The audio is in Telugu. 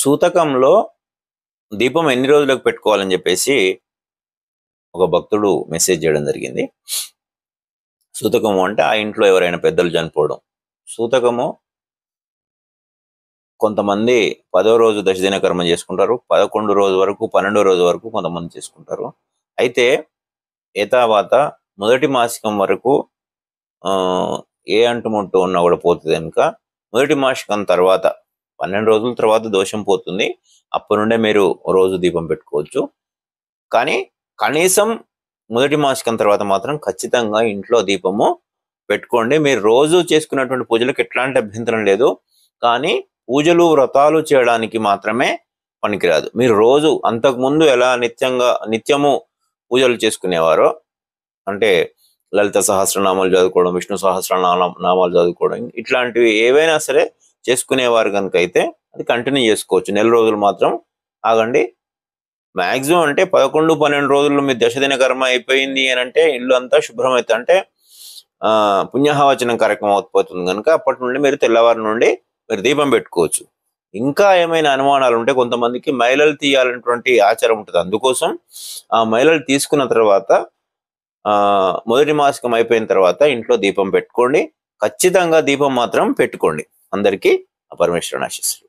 సూతకంలో దీపం ఎన్ని రోజులకు పెట్టుకోవాలని చెప్పేసి ఒక భక్తుడు మెసేజ్ చేయడం జరిగింది. సూతకము అంటే ఆ ఇంట్లో ఎవరైనా పెద్దలు చనిపోవడం. సూతకము కొంతమంది 10వ రోజు దశదిన కర్మ చేసుకుంటారు, 11 రోజు వరకు, 12వ రోజు వరకు కొంతమంది చేసుకుంటారు. అయితే ఏతావాత మొదటి మాసికం వరకు ఏ అంటుముట్టు ఉన్నా కూడా పోతుంది కనుక మొదటి మాసికం తర్వాత 12 రోజుల తర్వాత దోషం పోతుంది. అప్పటి నుండే మీరు రోజు దీపం పెట్టుకోవచ్చు. కానీ కనీసం మొదటి మాసికం తర్వాత మాత్రం ఖచ్చితంగా ఇంట్లో దీపము పెట్టుకోండి. మీరు రోజు చేసుకున్నటువంటి పూజలకు ఎట్లాంటి అభ్యంతరం లేదు, కానీ పూజలు వ్రతాలు చేయడానికి మాత్రమే పనికిరాదు. మీరు రోజు అంతకుముందు ఎలా నిత్యము పూజలు చేసుకునేవారో, అంటే లలిత సహస్రనామాలు చదువుకోవడం, విష్ణు సహస్రనామాలు చదువుకోవడం, ఇట్లాంటివి ఏవైనా సరే చేసుకునేవారు కనుక అయితే అది కంటిన్యూ చేసుకోవచ్చు. నెల రోజులు మాత్రం ఆగండి. మ్యాక్సిమం అంటే 11, 12 రోజుల్లో మీ దశదిన కర్మ అయిపోయింది అని అంటే ఇల్లు అంతా శుభ్రమైతే అంటే పుణ్యాహవచనం కార్యక్రమం అవుతుంది కనుక అప్పటి నుండి మీరు తెల్లవారి నుండి మీరు దీపం పెట్టుకోవచ్చు. ఇంకా ఏమైనా అనుమానాలు ఉంటే కొంతమందికి మైలలు తీయాలనేటువంటి ఆచారం ఉంటుంది. అందుకోసం ఆ మైలలు తీసుకున్న తర్వాత మొదటి మాసికం అయిపోయిన తర్వాత ఇంట్లో దీపం పెట్టుకోండి. ఖచ్చితంగా దీపం మాత్రం పెట్టుకోండి. అందరికీ పరమేశ్వరుని ఆశీస్సులు.